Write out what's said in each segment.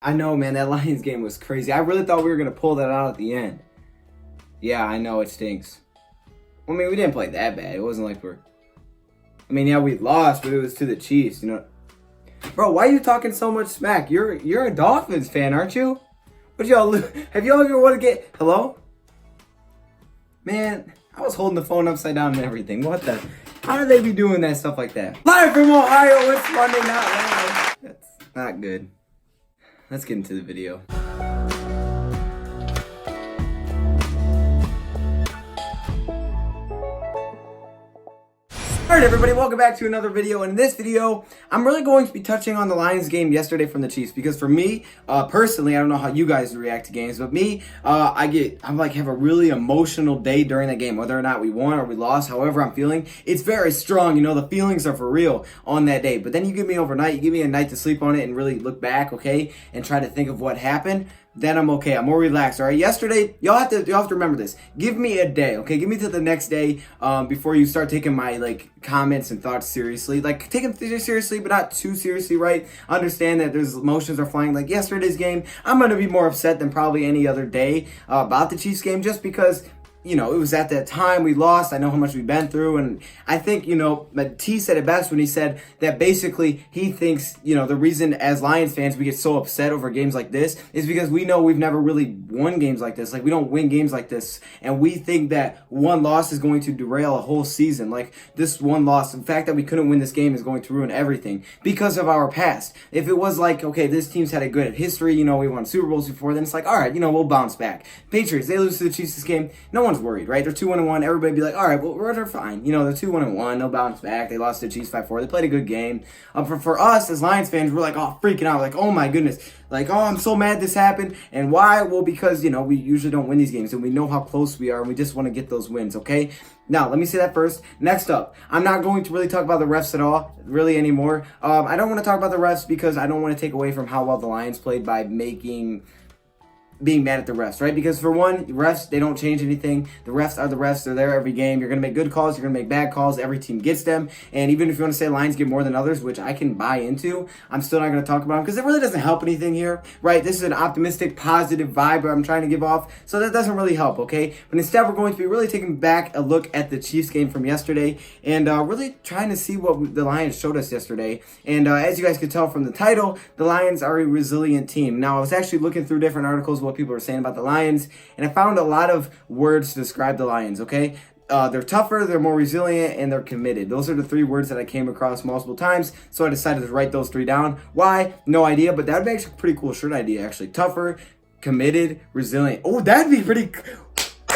I know, man, that Lions game was crazy. I really thought we were going to pull that out at the end. Yeah, I know, it stinks. I mean, we didn't play that bad. It wasn't like yeah, we lost, but it was to the Chiefs, you know. Bro, why are you talking so much smack? You're a Dolphins fan, aren't you? Have y'all ever want to get... Hello? Man, I was holding the phone upside down and everything. What the... How do they be doing that stuff like that? Live from Ohio, it's Monday Night Live. That's not good. Let's get into the video. Alright everybody, welcome back to another video. In this video, I'm really going to be touching on the Lions game yesterday from the Chiefs, because for me, personally, I don't know how you guys react to games, but me, I'm have a really emotional day during that game, whether or not we won or we lost, however I'm feeling, it's very strong, you know, the feelings are for real on that day. But then you give me overnight, you give me a night to sleep on it and really look back, okay, and try to think of what happened. Then I'm okay. I'm more relaxed. All right. Yesterday, y'all have to remember this. Give me a day, okay? Give me to the next day before you start taking my comments and thoughts seriously. Take them seriously, but not too seriously, right? Understand that there's emotions are flying. Like yesterday's game, I'm gonna be more upset than probably any other day about the Chiefs game, just because. You know, it was at that time we lost. I know how much we've been through. And I think, you know, T said it best when he said that basically he thinks, you know, the reason as Lions fans we get so upset over games like this is because we know we've never really won games like this. Like, we don't win games like this. And we think that one loss is going to derail a whole season. Like, this one loss, the fact that we couldn't win this game is going to ruin everything because of our past. If it was like, okay, this team's had a good history, you know, we won Super Bowls before, then it's like, all right, you know, we'll bounce back. Patriots, they lose to the Chiefs this game. No one's worried, right? They're 2-1. Everybody be like, all right, well, they're fine. You know, they're 2-1. They'll bounce back. They lost to the Chiefs 5-4. They played a good game. For us as Lions fans, we're like, oh, freaking out. Like, oh my goodness. Like, oh, I'm so mad this happened. And why? Well, because, you know, we usually don't win these games and we know how close we are and we just want to get those wins, okay? Now, let me say that first. Next up, I'm not going to really talk about the refs at all, really, anymore. I don't want to talk about the refs because I don't want to take away from how well the Lions played by being mad at the refs, right? Because for one, refs, they don't change anything. The refs are the refs. They're there every game. You're going to make good calls. You're going to make bad calls. Every team gets them. And even if you want to say Lions get more than others, which I can buy into, I'm still not going to talk about them because it really doesn't help anything here, right? This is an optimistic, positive vibe I'm trying to give off. So that doesn't really help, okay? But instead, we're going to be really taking back a look at the Chiefs game from yesterday and really trying to see what the Lions showed us yesterday. And as you guys could tell from the title, the Lions are a resilient team. Now, I was actually looking through different articles, what people are saying about the Lions, and I found a lot of words to describe the Lions, okay? They're tougher, they're more resilient, and they're committed. Those are the three words that I came across multiple times, so I decided to write those three down. Why? No idea, but that would be actually a pretty cool shirt idea, actually. Tougher, committed, resilient. Oh, that'd be pretty...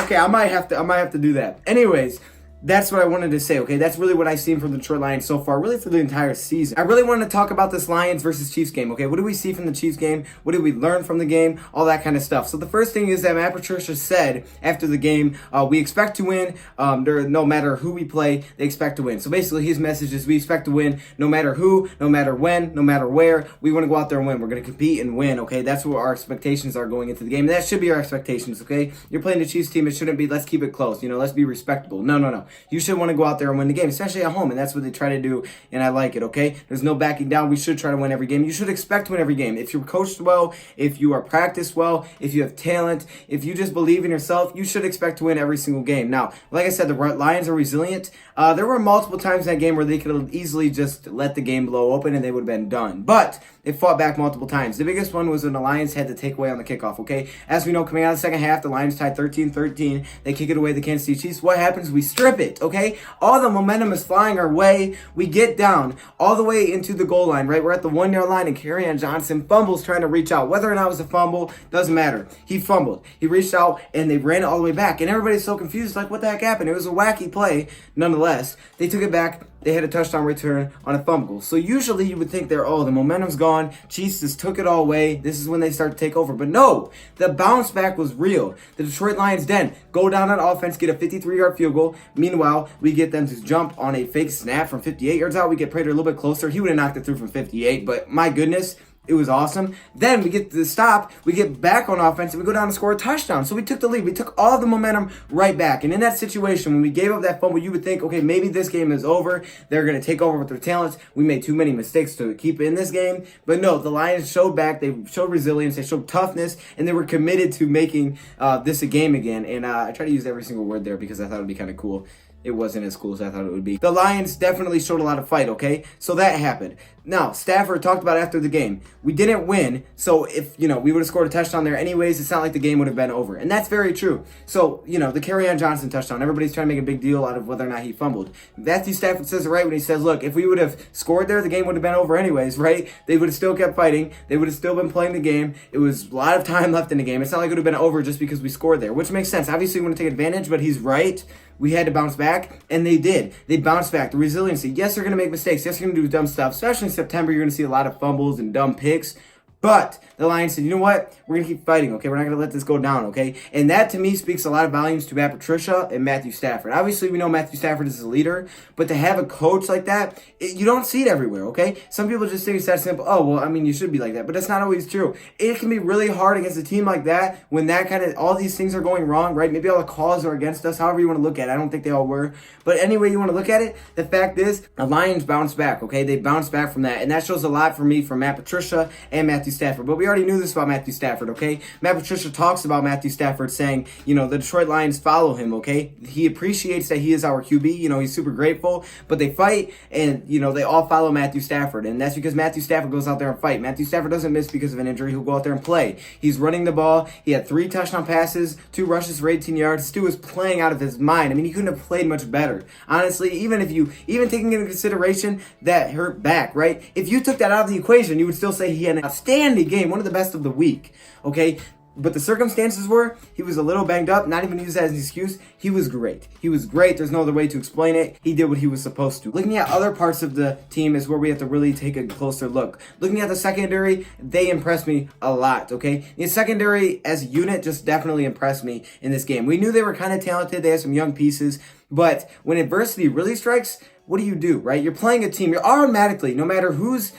Okay, I might have to do that. Anyways, that's what I wanted to say, okay? That's really what I've seen from the Detroit Lions so far, really for the entire season. I really wanted to talk about this Lions versus Chiefs game, okay? What did we see from the Chiefs game? What did we learn from the game? All that kind of stuff. So the first thing is that Matt Patricia said after the game, we expect to win. No matter who we play, they expect to win. So basically his message is we expect to win no matter who, no matter when, no matter where. We want to go out there and win. We're going to compete and win, okay? That's what our expectations are going into the game. And that should be our expectations, okay? You're playing the Chiefs team. It shouldn't be, let's keep it close. You know, let's be respectable. No. You should want to go out there and win the game, especially at home, and that's what they try to do, and I like it, okay? There's no backing down. We should try to win every game. You should expect to win every game. If you're coached well, if you are practiced well, if you have talent, if you just believe in yourself, you should expect to win every single game. Now, like I said, the Lions are resilient. There were multiple times in that game where they could have easily just let the game blow open and they would have been done, but they fought back multiple times. The biggest one was when the Lions had to take away on the kickoff, okay? As we know, coming out of the second half, the Lions tied 13-13. They kick it away, the Kansas City Chiefs. What happens? We strip it, okay? All the momentum is flying our way. We get down all the way into the goal line, right? We're at the 1-yard line, and Kerryon Johnson fumbles trying to reach out. Whether or not it was a fumble, doesn't matter. He fumbled. He reached out, and they ran it all the way back. And everybody's so confused, like, what the heck happened? It was a wacky play. Nonetheless, they took it back. They had a touchdown return on a fumble. So usually you would think the momentum's gone. Chiefs just took it all away. This is when they start to take over. But no, the bounce back was real. The Detroit Lions then go down on offense, get a 53-yard field goal. Meanwhile, we get them to jump on a fake snap from 58 yards out. We get Prater a little bit closer. He would have knocked it through from 58, but my goodness, It was awesome. Then we get the stop, we get back on offense, and we go down and score a touchdown. So we took the lead. We took all the momentum right back. And in that situation, when we gave up that fumble, you would think, okay, maybe this game is over. They're going to take over with their talents. We made too many mistakes to keep in this game. But no, the Lions showed back. They showed resilience. They showed toughness. And they were committed to making this a game again. And I try to use every single word there because I thought it would be kind of cool. It wasn't as cool as I thought it would be. The Lions definitely showed a lot of fight, okay? So that happened. Now, Stafford talked about after the game. We didn't win, so if, we would have scored a touchdown there anyways, it's not like the game would have been over. And that's very true. So, the Kerryon Johnson touchdown, everybody's trying to make a big deal out of whether or not he fumbled. Matthew Stafford says it right when he says, look, if we would have scored there, the game would have been over anyways, right? They would have still kept fighting. They would have still been playing the game. It was a lot of time left in the game. It's not like it would have been over just because we scored there, which makes sense. Obviously, we want to take advantage, but he's right. We had to bounce back, and they did. They bounced back. The resiliency. Yes, they're going to make mistakes. Yes, they're going to do dumb stuff. Especially in September, you're going to see a lot of fumbles and dumb picks. But the Lions said, you know what? We're going to keep fighting, okay? We're not going to let this go down, okay? And that, to me, speaks a lot of volumes to Matt Patricia and Matthew Stafford. Obviously, we know Matthew Stafford is a leader, but to have a coach like that, you don't see it everywhere, okay? Some people just think it's that simple. Oh, well, I mean, you should be like that. But that's not always true. It can be really hard against a team like that when that kind of, all these things are going wrong, right? Maybe all the calls are against us, however you want to look at it. I don't think they all were. But any way you want to look at it, the fact is, the Lions bounced back, okay? They bounced back from that. And that shows a lot for me from Matt Patricia and Matthew Stafford. But we already knew this about Matthew Stafford, okay? Matt Patricia talks about Matthew Stafford saying, the Detroit Lions follow him, okay? He appreciates that he is our QB. He's super grateful, but they fight, and, they all follow Matthew Stafford, and that's because Matthew Stafford goes out there and fight. Matthew Stafford doesn't miss because of an injury. He'll go out there and play. He's running the ball. He had 3 touchdown passes, 2 rushes for 18 yards. Stu was playing out of his mind. I mean, he couldn't have played much better. Honestly, even taking into consideration that hurt back, right? If you took that out of the equation, you would still say he had an outstanding game, one of the best of the week, okay? But the circumstances were, he was a little banged up, not even use that as an excuse. He was great. He was great. There's no other way to explain it. He did what he was supposed to. Looking at other parts of the team is where we have to really take a closer look. Looking at the secondary, they impressed me a lot, okay? The secondary as a unit just definitely impressed me in this game. We knew they were kind of talented. They had some young pieces. But when adversity really strikes, what do, right? You're playing a team. You're automatically, no matter who's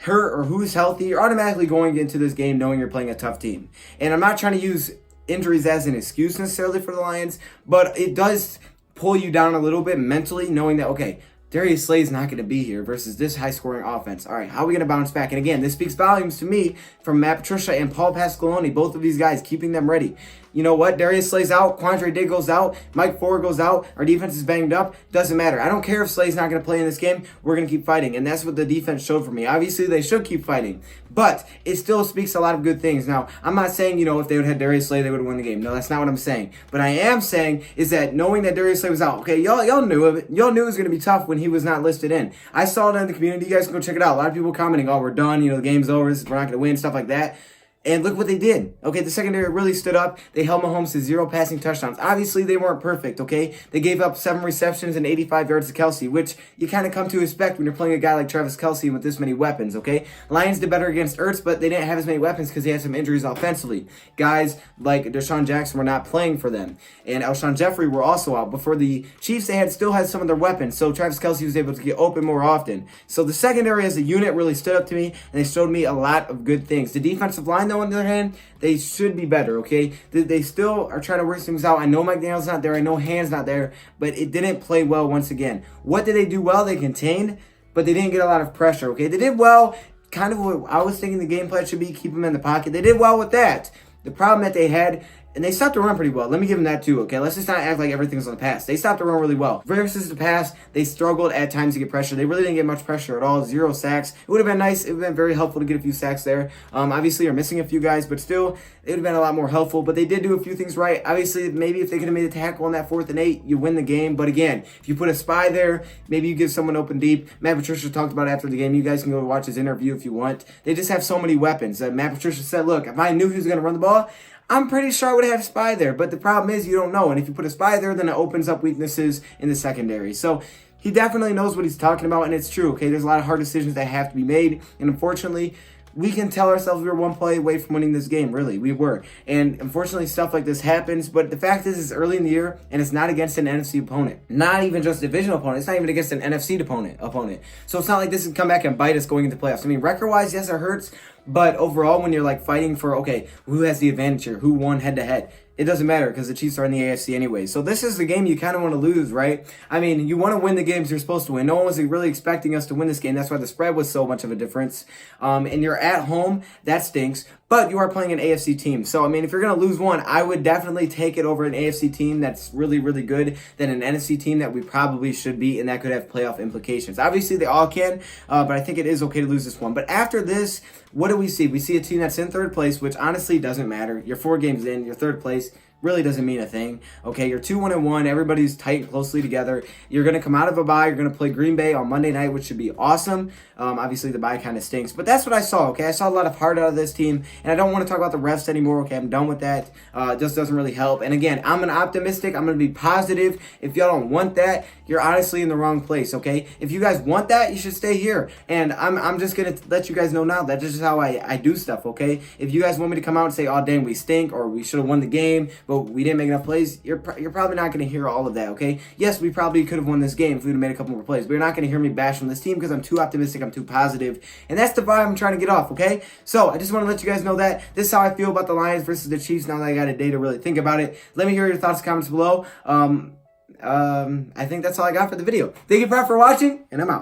hurt or who's healthy, you're automatically going into this game knowing you're playing a tough team. And I'm not trying to use injuries as an excuse necessarily for the Lions, but it does pull you down a little bit mentally knowing that, okay, Darius Slay's not going to be here versus this high-scoring offense. All right, how are we going to bounce back? And again, this speaks volumes to me from Matt Patricia and Paul Pasqualoni, both of these guys, keeping them ready. You know what? Darius Slay's out. Quandre Diggs goes out. Mike Ford goes out. Our defense is banged up. Doesn't matter. I don't care if Slay's not going to play in this game. We're going to keep fighting. And that's what the defense showed for me. Obviously, they should keep fighting. But it still speaks a lot of good things. Now, I'm not saying, if they would have had Darius Slay, they would have won the game. No, that's not what I'm saying. But I am saying is that knowing that Darius Slay was out, okay, y'all knew of it. Y'all knew it was going to be tough when he was not listed in. I saw it in the community. You guys can go check it out. A lot of people commenting, oh, we're done. The game's over. We're not going to win, stuff like that. And look what they did. Okay, the secondary really stood up. They held Mahomes to 0 passing touchdowns. Obviously, they weren't perfect, okay? They gave up 7 receptions and 85 yards to Kelsey, which you kind of come to expect when you're playing a guy like Travis Kelsey with this many weapons, okay? Lions did better against Ertz, but they didn't have as many weapons because they had some injuries offensively. Guys like Deshaun Jackson were not playing for them. And Alshon Jeffrey were also out. But for the Chiefs, they still had some of their weapons, so Travis Kelsey was able to get open more often. So the secondary as a unit really stood up to me, and they showed me a lot of good things. The defensive line, though, on the other hand, they should be better, okay? They still are trying to work things out. I know Mike Daniel's not there. I know Hand's not there. But it didn't play well once again. What did they do well? They contained, but they didn't get a lot of pressure, okay? They did well, kind of what I was thinking the game plan should be, keep them in the pocket. They did well with that. The problem that they had, and they stopped the run pretty well. Let me give them that too, okay? Let's just not act like everything's on the pass. They stopped the run really well. Versus the pass, they struggled at times to get pressure. They really didn't get much pressure at all. 0 sacks. It would have been nice. It would have been very helpful to get a few sacks there. Obviously, you're missing a few guys, but still, it would have been a lot more helpful. But they did do a few things right. Obviously, maybe if they could have made a tackle on that 4th and 8, you win the game. But again, if you put a spy there, maybe you give someone open deep. Matt Patricia talked about it after the game. You guys can go watch his interview if you want. They just have so many weapons. Matt Patricia said, look, if I knew he was going to run the ball, I'm pretty sure I would have had a spy there, but the problem is you don't know. And if you put a spy there, then it opens up weaknesses in the secondary. So he definitely knows what he's talking about, and it's true, okay? There's a lot of hard decisions that have to be made, and unfortunately, we can tell ourselves we were 1 play away from winning this game, really. We were. And unfortunately, stuff like this happens, but the fact is it's early in the year, and it's not against an NFC opponent. Not even just a divisional opponent. It's not even against an NFC opponent. So it's not like this can come back and bite us going into playoffs. I mean, record-wise, yes, it hurts, But overall, when you're like fighting for, okay, who has the advantage here, who won head to head, it doesn't matter because the Chiefs are in the AFC anyway. So this is the game you kind of want to lose, right? I mean, you want to win the games you're supposed to win. No one was really expecting us to win this game. That's why the spread was so much of a difference. And you're at home. That stinks. But you are playing an AFC team. So, I mean, if you're going to lose one, I would definitely take it over an AFC team that's really, really good than an NFC team that we probably should beat, and that could have playoff implications. Obviously, they all can, but I think it is okay to lose this one. But after this, what do we see? We see a team that's in third place, which honestly doesn't matter. You're 4 games in, you're third place. Really doesn't mean a thing. Okay, you're 2-1-1. Everybody's tight and closely together. You're going to come out of a bye. You're going to play Green Bay on Monday night, which should be awesome. Obviously, the bye kind of stinks. But that's what I saw, okay? I saw a lot of heart out of this team. And I don't want to talk about the refs anymore, okay? I'm done with that. It just doesn't really help. And again, I'm an optimistic. I'm going to be positive. If y'all don't want that, you're honestly in the wrong place, okay? If you guys want that, you should stay here. And I'm just going to let you guys know now that this is how I do stuff, okay? If you guys want me to come out and say, oh, dang, we stink, or we should have won the game, but we didn't make enough plays, you're probably not going to hear all of that, okay? Yes, we probably could have won this game if we would have made a couple more plays, but you're not going to hear me bash on this team because I'm too optimistic, I'm too positive, and that's the vibe I'm trying to get off, okay? So I just want to let you guys know that this is how I feel about the Lions versus the Chiefs now that I got a day to really think about it. Let me hear your thoughts and comments below. I think that's all I got for the video. Thank you for watching, and I'm out.